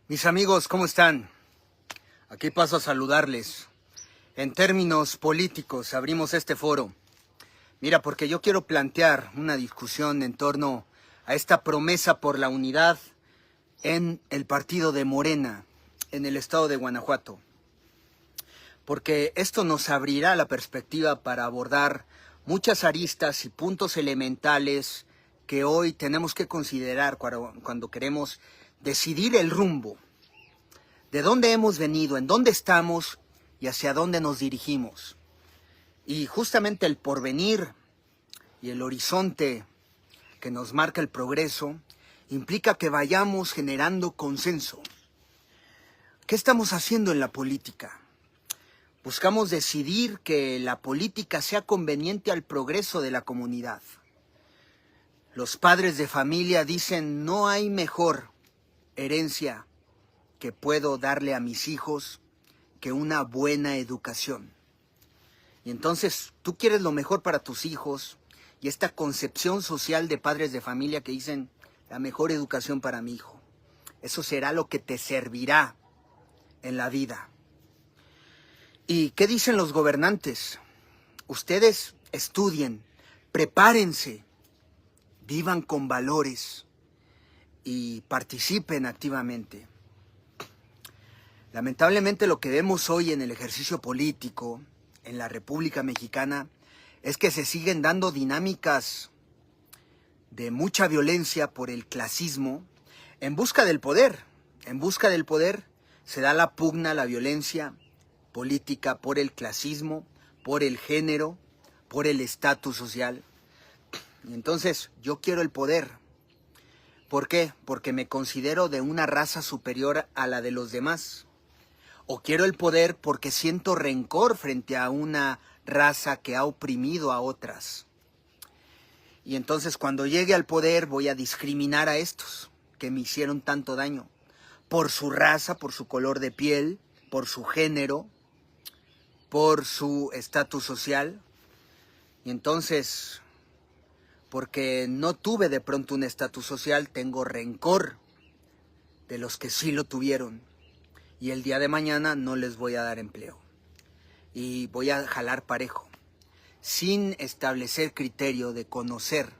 Mis amigos, ¿cómo están? Aquí paso a saludarles. En términos políticos, abrimos este foro. Mira, porque yo quiero plantear una discusión en torno a esta promesa por la unidad en el partido de Morena, en el estado de Guanajuato. Porque esto nos abrirá la perspectiva para abordar muchas aristas y puntos elementales que hoy tenemos que considerar cuando queremos decidir el rumbo. De dónde hemos venido, en dónde estamos y hacia dónde nos dirigimos. Y justamente el porvenir y el horizonte que nos marca el progreso implica que vayamos generando consenso. ¿Qué estamos haciendo en la política? Buscamos decidir que la política sea conveniente al progreso de la comunidad. Los padres de familia dicen: no hay mejor herencia que puedo darle a mis hijos que una buena educación. Y entonces tú quieres lo mejor para tus hijos, y esta concepción social de padres de familia que dicen: la mejor educación para mi hijo. Eso será lo que te servirá en la vida. ¿Y qué dicen los gobernantes? Ustedes estudien, prepárense, vivan con valores y participen activamente. Lamentablemente lo que vemos hoy en el ejercicio político en la República Mexicana es que se siguen dando dinámicas de mucha violencia por el clasismo en busca del poder. En busca del poder se da la pugna, la violencia política por el clasismo, por el género, por el estatus social. Y entonces yo quiero el poder. ¿Por qué? Porque me considero de una raza superior a la de los demás. O quiero el poder porque siento rencor frente a una raza que ha oprimido a otras. Y entonces cuando llegue al poder voy a discriminar a estos que me hicieron tanto daño. Por su raza, por su color de piel, por su género, por su estatus social. Y entonces, porque no tuve de pronto un estatus social, tengo rencor de los que sí lo tuvieron. Y el día de mañana no les voy a dar empleo. Y voy a jalar parejo, sin establecer criterio de conocer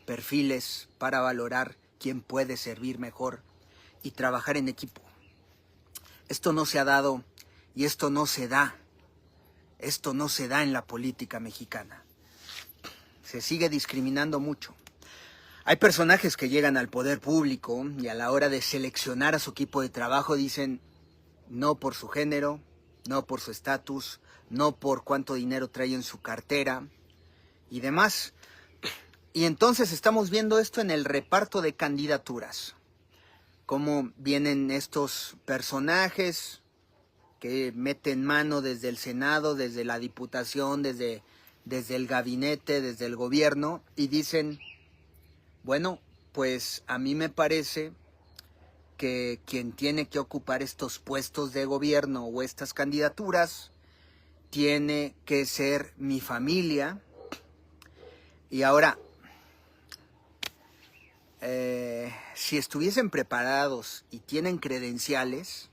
perfiles para valorar quién puede servir mejor y trabajar en equipo. Esto no se ha dado y esto no se da. Esto no se da en la política mexicana. Se sigue discriminando mucho. Hay personajes que llegan al poder público y a la hora de seleccionar a su equipo de trabajo dicen: no por su género, no por su estatus, no por cuánto dinero trae en su cartera y demás. Y entonces estamos viendo esto en el reparto de candidaturas. Cómo vienen estos personajes que meten mano desde el Senado, desde la Diputación, desde el gabinete, desde el gobierno, y dicen: bueno, pues a mí me parece que quien tiene que ocupar estos puestos de gobierno o estas candidaturas tiene que ser mi familia. Y ahora, si estuviesen preparados y tienen credenciales,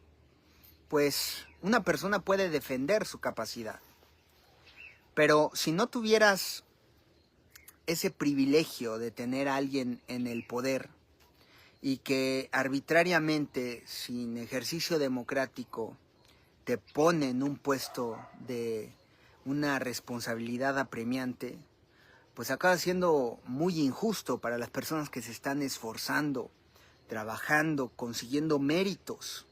pues una persona puede defender su capacidad. Pero si no tuvieras ese privilegio de tener a alguien en el poder y que arbitrariamente, sin ejercicio democrático, te pone en un puesto de una responsabilidad apremiante, pues acaba siendo muy injusto para las personas que se están esforzando, trabajando, consiguiendo méritos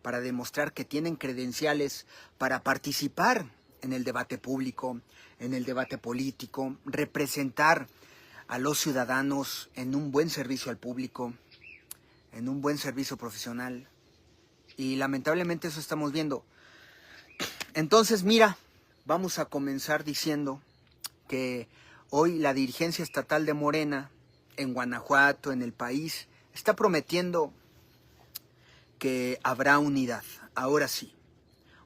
para demostrar que tienen credenciales para participar en el debate público, en el debate político, representar a los ciudadanos en un buen servicio al público, en un buen servicio profesional. Y lamentablemente eso estamos viendo. Entonces, mira, vamos a comenzar diciendo que hoy la dirigencia estatal de Morena, en Guanajuato, en el país, está prometiendo que habrá unidad. Ahora sí.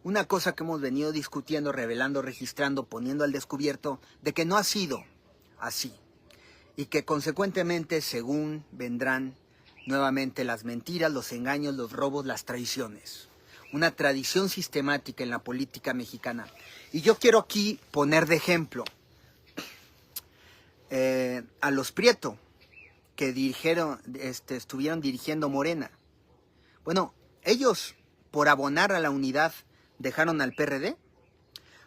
Una cosa que hemos venido discutiendo, revelando, registrando, poniendo al descubierto, de que no ha sido así. Y que consecuentemente, según vendrán nuevamente las mentiras, los engaños, los robos, las traiciones. Una tradición sistemática en la política mexicana. Y yo quiero aquí poner de ejemplo a los Prieto, que estuvieron dirigiendo Morena. Bueno, ellos, por abonar a la unidad, dejaron al PRD.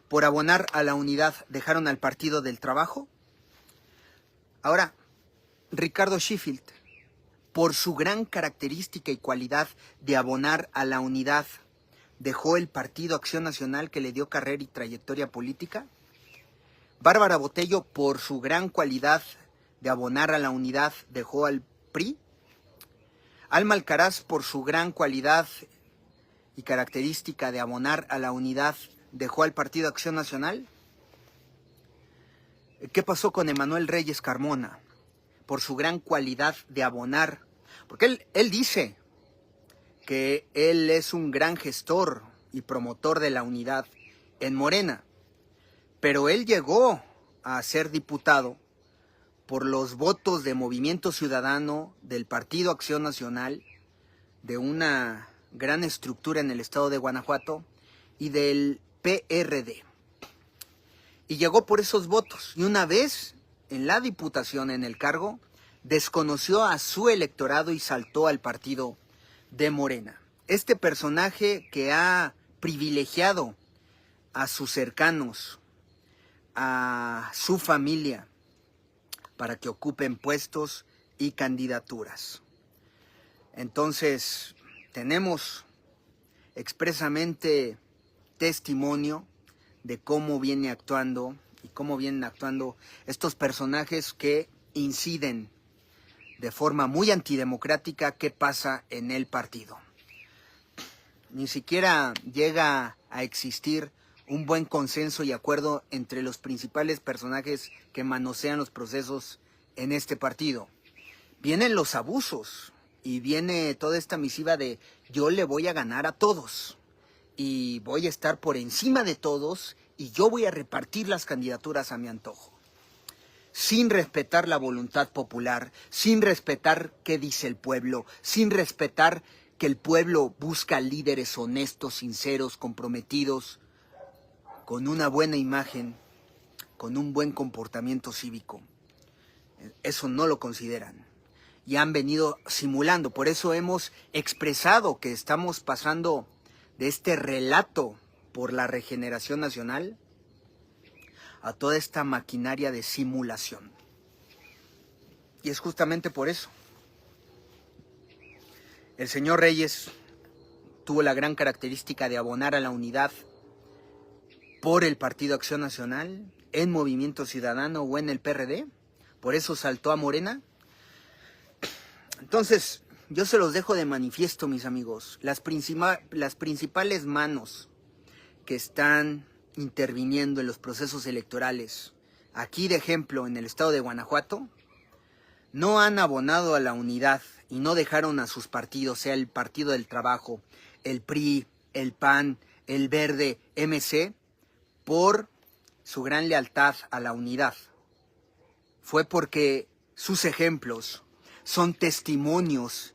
Por abonar a la unidad, dejaron al Partido del Trabajo. Ahora, Ricardo Sheffield, por su gran característica y cualidad de abonar a la unidad, dejó el Partido Acción Nacional, que le dio carrera y trayectoria política. Bárbara Botello, por su gran cualidad de abonar a la unidad, dejó al PRI. Alma Alcaraz, por su gran cualidad y característica de abonar a la unidad, dejó al Partido Acción Nacional. ¿Qué pasó con Emanuel Reyes Carmona? Por su gran cualidad de abonar, porque él dice que él es un gran gestor y promotor de la unidad en Morena, pero él llegó a ser diputado por los votos de Movimiento Ciudadano, del Partido Acción Nacional, de una gran estructura en el estado de Guanajuato y del PRD. Y llegó por esos votos. Y una vez en la diputación, en el cargo, desconoció a su electorado y saltó al partido de Morena. Este personaje que ha privilegiado a sus cercanos, a su familia, para que ocupen puestos y candidaturas. Entonces, tenemos expresamente testimonio de cómo viene actuando y cómo vienen actuando estos personajes que inciden de forma muy antidemocrática qué pasa en el partido. Ni siquiera llega a existir un buen consenso y acuerdo entre los principales personajes que manosean los procesos en este partido. Vienen los abusos y viene toda esta misiva de yo le voy a ganar a todos y voy a estar por encima de todos y yo voy a repartir las candidaturas a mi antojo, sin respetar la voluntad popular, sin respetar qué dice el pueblo, sin respetar que el pueblo busca líderes honestos, sinceros, comprometidos, con una buena imagen, con un buen comportamiento cívico. Eso no lo consideran y han venido simulando. Por eso hemos expresado que estamos pasando de este relato por la regeneración nacional a toda esta maquinaria de simulación. Y es justamente por eso. El señor Reyes tuvo la gran característica de abonar a la unidad por el Partido Acción Nacional, en Movimiento Ciudadano o en el PRD. Por eso saltó a Morena. Entonces, yo se los dejo de manifiesto, mis amigos. Las principales manos que están interviniendo en los procesos electorales, aquí de ejemplo en el estado de Guanajuato, no han abonado a la unidad y no dejaron a sus partidos, sea el Partido del Trabajo, el PRI, el PAN, el Verde, MC, por su gran lealtad a la unidad. Fue porque sus ejemplos son testimonios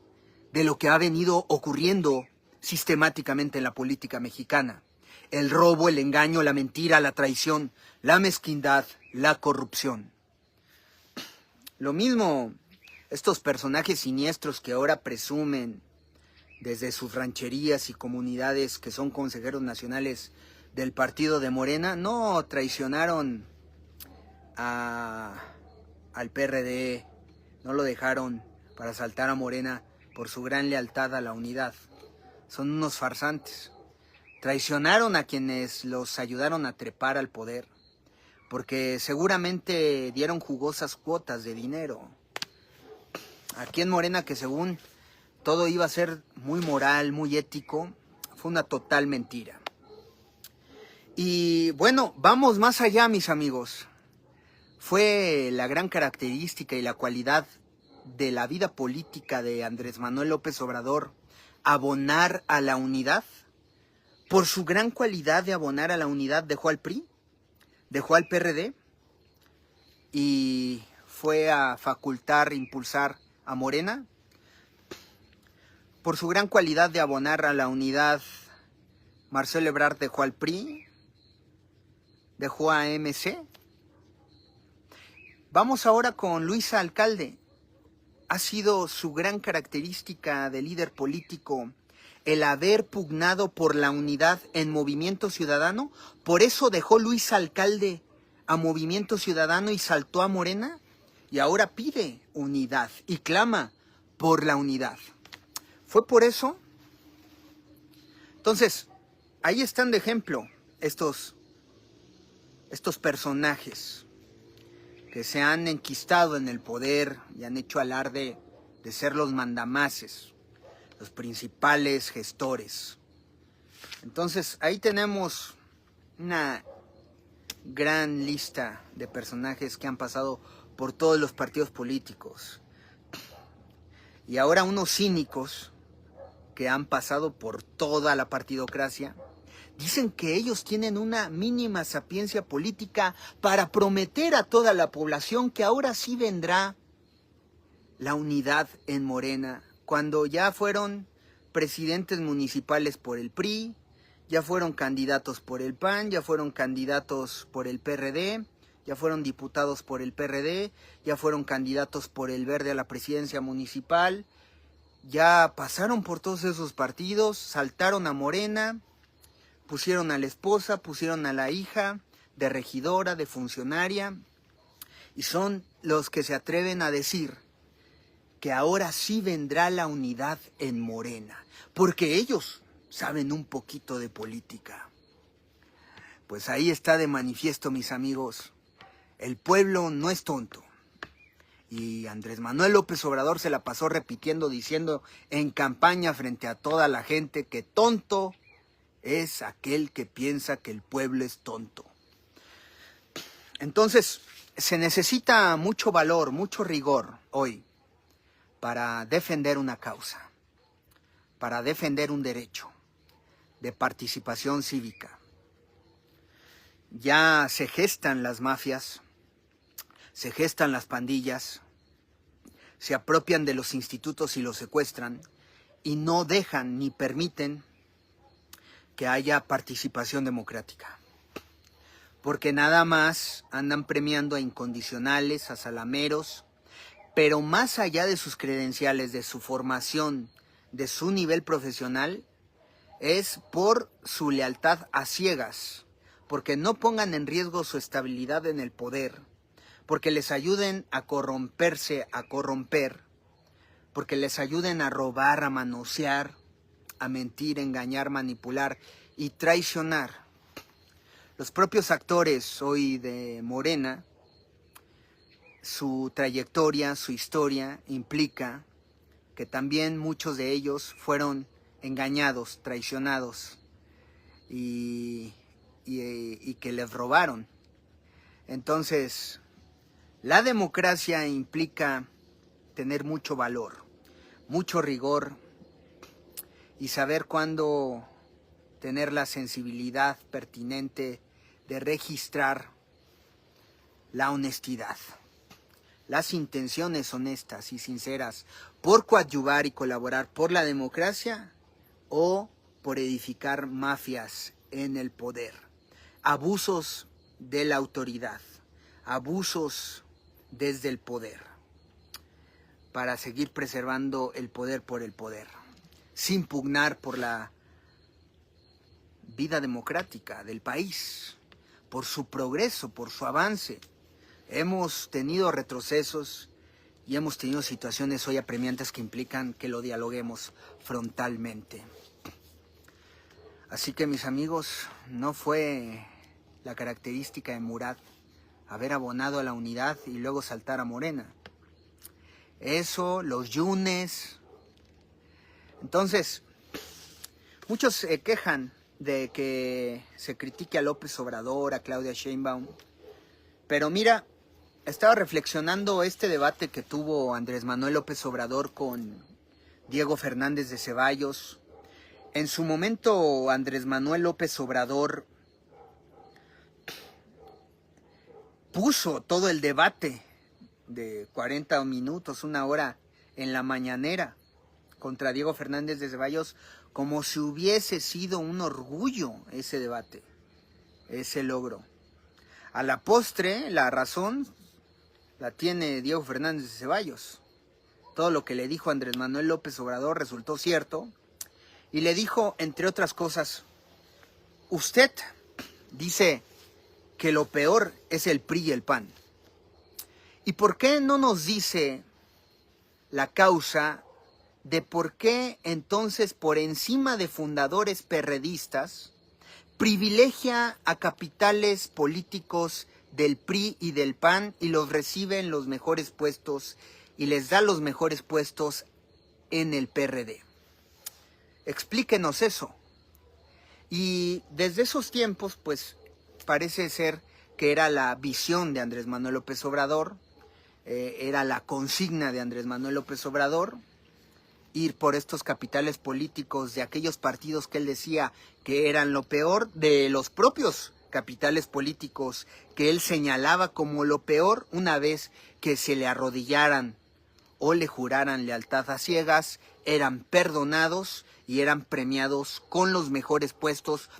de lo que ha venido ocurriendo sistemáticamente en la política mexicana. El robo, el engaño, la mentira, la traición, la mezquindad, la corrupción. Lo mismo estos personajes siniestros que ahora presumen desde sus rancherías y comunidades que son consejeros nacionales del partido de Morena, no traicionaron al PRD, no lo dejaron para saltar a Morena por su gran lealtad a la unidad. Son unos farsantes. Traicionaron a quienes los ayudaron a trepar al poder, porque seguramente dieron jugosas cuotas de dinero. Aquí en Morena, que según todo iba a ser muy moral, muy ético, fue una total mentira. Y bueno, vamos más allá, mis amigos. Fue la gran característica y la cualidad de la vida política de Andrés Manuel López Obrador abonar a la unidad. Por su gran cualidad de abonar a la unidad, dejó al PRI, dejó al PRD y fue a facultar, impulsar a Morena. por su gran cualidad de abonar a la unidad, Marcelo Ebrard dejó al PRI, dejó a MC. Vamos ahora con Luisa Alcalde. Ha sido su gran característica de líder político el haber pugnado por la unidad en Movimiento Ciudadano. Por eso dejó Luisa Alcalde a Movimiento Ciudadano y saltó a Morena. Y ahora pide unidad y clama por la unidad. ¿Fue por eso? Entonces, ahí están de ejemplo estos personajes que se han enquistado en el poder y han hecho alarde de ser los mandamases, los principales gestores. Entonces, ahí tenemos una gran lista de personajes que han pasado por todos los partidos políticos. Y ahora unos cínicos que han pasado por toda la partidocracia dicen que ellos tienen una mínima sapiencia política para prometer a toda la población que ahora sí vendrá la unidad en Morena, cuando ya fueron presidentes municipales por el PRI, ya fueron candidatos por el PAN, ya fueron candidatos por el PRD, ya fueron diputados por el PRD, ya fueron candidatos por el Verde a la presidencia municipal, ya pasaron por todos esos partidos, saltaron a Morena, pusieron a la esposa, pusieron a la hija de regidora, de funcionaria, y son los que se atreven a decir que ahora sí vendrá la unidad en Morena, porque ellos saben un poquito de política. Pues ahí está de manifiesto, mis amigos, el pueblo no es tonto. Y Andrés Manuel López Obrador se la pasó repitiendo, diciendo en campaña frente a toda la gente que tonto es aquel que piensa que el pueblo es tonto. Entonces, se necesita mucho valor, mucho rigor hoy para defender una causa, para defender un derecho de participación cívica. Ya se gestan las mafias, se gestan las pandillas, se apropian de los institutos y los secuestran y no dejan ni permiten que haya participación democrática. Porque nada más andan premiando a incondicionales, a salameros, pero más allá de sus credenciales, de su formación, de su nivel profesional, es por su lealtad a ciegas, porque no pongan en riesgo su estabilidad en el poder, porque les ayuden a corromperse, a corromper, porque les ayuden a robar, a manosear, a mentir, engañar, manipular y traicionar. Los propios actores hoy de Morena, su trayectoria, su historia implica que también muchos de ellos fueron engañados, traicionados y que les robaron. Entonces, la democracia implica tener mucho valor, mucho rigor y saber cuándo tener la sensibilidad pertinente de registrar la honestidad, las intenciones honestas y sinceras por coadyuvar y colaborar por la democracia o por edificar mafias en el poder, abusos de la autoridad, abusos desde el poder, para seguir preservando el poder por el poder, sin pugnar por la vida democrática del país, por su progreso, por su avance. Hemos tenido retrocesos y hemos tenido situaciones hoy apremiantes que implican que lo dialoguemos frontalmente. Así que, mis amigos, no fue la característica de Murat haber abonado a la unidad y luego saltar a Morena. Eso, los yunes. Entonces, muchos se quejan de que se critique a López Obrador, a Claudia Sheinbaum. Pero mira, estaba reflexionando este debate que tuvo Andrés Manuel López Obrador con Diego Fernández de Ceballos. En su momento, Andrés Manuel López Obrador puso todo el debate de 40 minutos, una hora en la mañanera. contra Diego Fernández de Ceballos como si hubiese sido un orgullo ese debate, ese logro. A la postre, la razón la tiene Diego Fernández de Ceballos. Todo lo que le dijo Andrés Manuel López Obrador resultó cierto. Y le dijo, entre otras cosas, usted dice que lo peor es el PRI y el PAN. ¿Y por qué no nos dice la causa de por qué entonces, por encima de fundadores perredistas, privilegia a capitales políticos del PRI y del PAN y los recibe en los mejores puestos y les da los mejores puestos en el PRD? Explíquenos eso. Y desde esos tiempos, pues, parece ser que era la visión de Andrés Manuel López Obrador, era la consigna de Andrés Manuel López Obrador, ir por estos capitales políticos de aquellos partidos que él decía que eran lo peor, de los propios capitales políticos que él señalaba como lo peor, una vez que se le arrodillaran o le juraran lealtad a ciegas, eran perdonados y eran premiados con los mejores puestos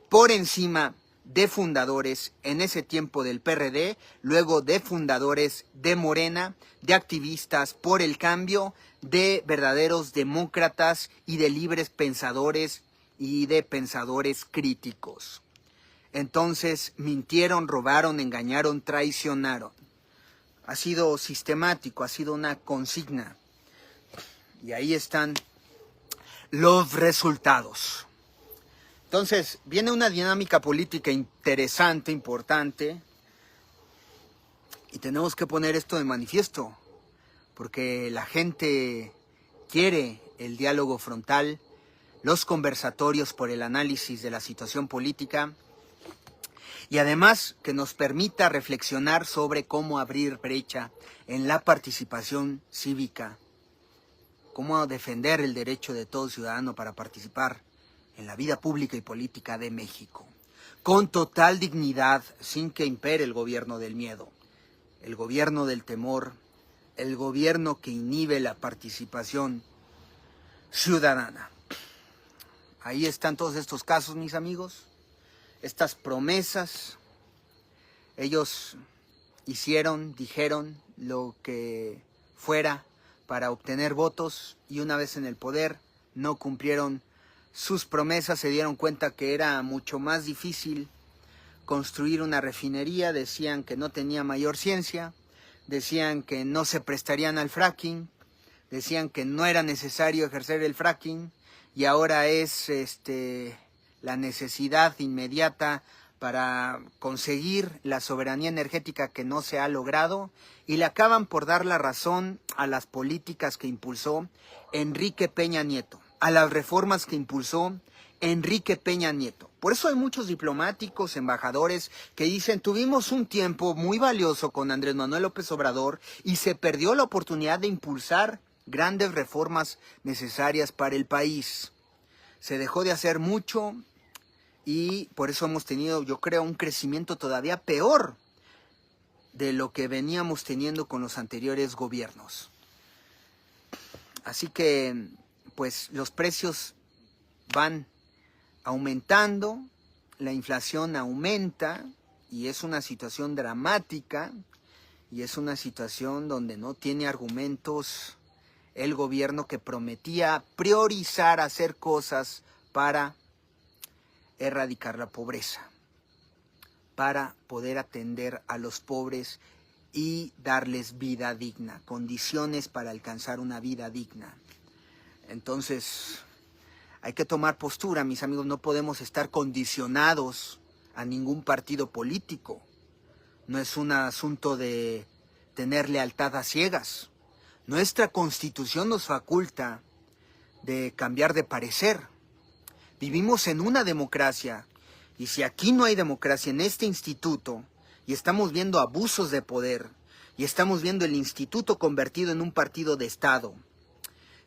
por encima de fundadores en ese tiempo del PRD, luego de fundadores de Morena, de activistas por el cambio, de verdaderos demócratas y de libres pensadores y de pensadores críticos. Entonces mintieron, robaron, engañaron, traicionaron. Ha sido sistemático, ha sido una consigna. Y ahí están los resultados. Entonces, viene una dinámica política interesante, importante, y tenemos que poner esto de manifiesto, porque la gente quiere el diálogo frontal, los conversatorios por el análisis de la situación política, y además que nos permita reflexionar sobre cómo abrir brecha en la participación cívica, cómo defender el derecho de todo ciudadano para participar en la vida pública y política de México, con total dignidad, sin que impere el gobierno del miedo, el gobierno del temor, el gobierno que inhibe la participación ciudadana. Ahí están todos estos casos, mis amigos, estas promesas. Ellos hicieron, dijeron lo que fuera para obtener votos y una vez en el poder no cumplieron sus promesas, se dieron cuenta que era mucho más difícil construir una refinería, decían que no tenía mayor ciencia, decían que no se prestarían al fracking, decían que no era necesario ejercer el fracking y ahora es la necesidad inmediata para conseguir la soberanía energética que no se ha logrado y le acaban por dar la razón a las políticas que impulsó Enrique Peña Nieto, a las reformas que impulsó Enrique Peña Nieto. Por eso hay muchos diplomáticos, embajadores que dicen, tuvimos un tiempo muy valioso con Andrés Manuel López Obrador y se perdió la oportunidad de impulsar grandes reformas necesarias para el país. Se dejó de hacer mucho y por eso hemos tenido, yo creo, un crecimiento todavía peor de lo que veníamos teniendo con los anteriores gobiernos. Así que, pues, los precios van aumentando, la inflación aumenta y es una situación dramática y es una situación donde no tiene argumentos el gobierno que prometía priorizar hacer cosas para erradicar la pobreza, para poder atender a los pobres y darles vida digna, condiciones para alcanzar una vida digna. Entonces, hay que tomar postura, mis amigos, no podemos estar condicionados a ningún partido político. No es un asunto de tener lealtad a ciegas. Nuestra Constitución nos faculta de cambiar de parecer. Vivimos en una democracia y si aquí no hay democracia en este instituto y estamos viendo abusos de poder y estamos viendo el instituto convertido en un partido de Estado,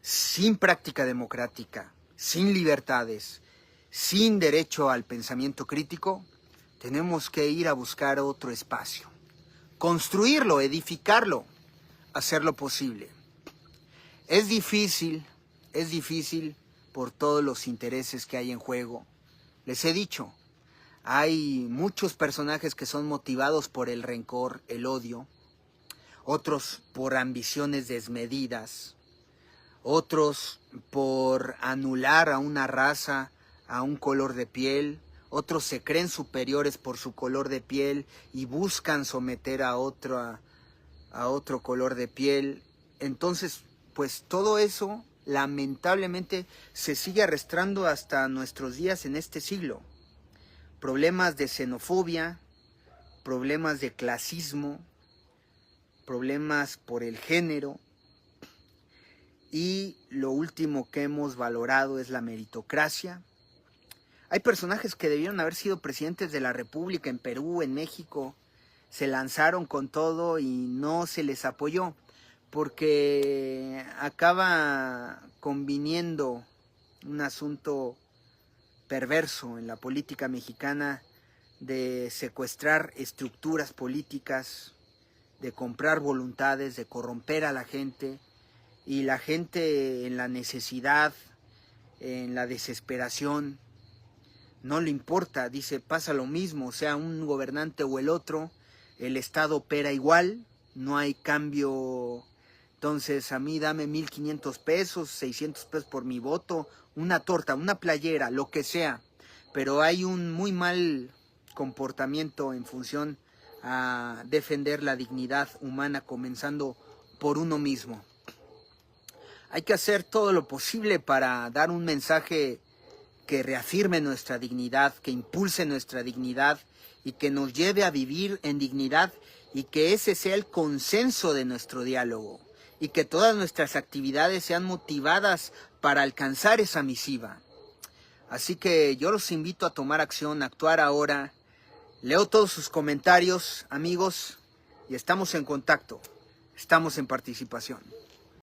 sin práctica democrática, sin libertades, sin derecho al pensamiento crítico, tenemos que ir a buscar otro espacio, construirlo, edificarlo, hacerlo posible. Es difícil es difícil por todos los intereses que hay en juego. Les he dicho, hay muchos personajes que son motivados por el rencor, el odio, otros por ambiciones desmedidas, otros por anular a una raza, a un color de piel, otros se creen superiores por su color de piel y buscan someter a otro color de piel. Entonces, pues todo eso lamentablemente se sigue arrastrando hasta nuestros días en este siglo. Problemas de xenofobia, problemas de clasismo, problemas por el género, y lo último que hemos valorado es la meritocracia. Hay personajes que debieron haber sido presidentes de la República en Perú, en México, se lanzaron con todo y no se les apoyó, porque acaba conviniendo un asunto perverso en la política mexicana de secuestrar estructuras políticas, de comprar voluntades, de corromper a la gente, y la gente en la necesidad, en la desesperación, no le importa, dice, pasa lo mismo, sea un gobernante o el otro, el Estado opera igual, no hay cambio. Entonces a mí dame 1,500 pesos, 600 pesos por mi voto, una torta, una playera, lo que sea, pero hay un muy mal comportamiento en función a defender la dignidad humana, comenzando por uno mismo. Hay que hacer todo lo posible para dar un mensaje que reafirme nuestra dignidad, que impulse nuestra dignidad y que nos lleve a vivir en dignidad, y que ese sea el consenso de nuestro diálogo, y que todas nuestras actividades sean motivadas para alcanzar esa misiva. Así que yo los invito a tomar acción, a actuar ahora. Leo todos sus comentarios, amigos, y estamos en contacto, estamos en participación.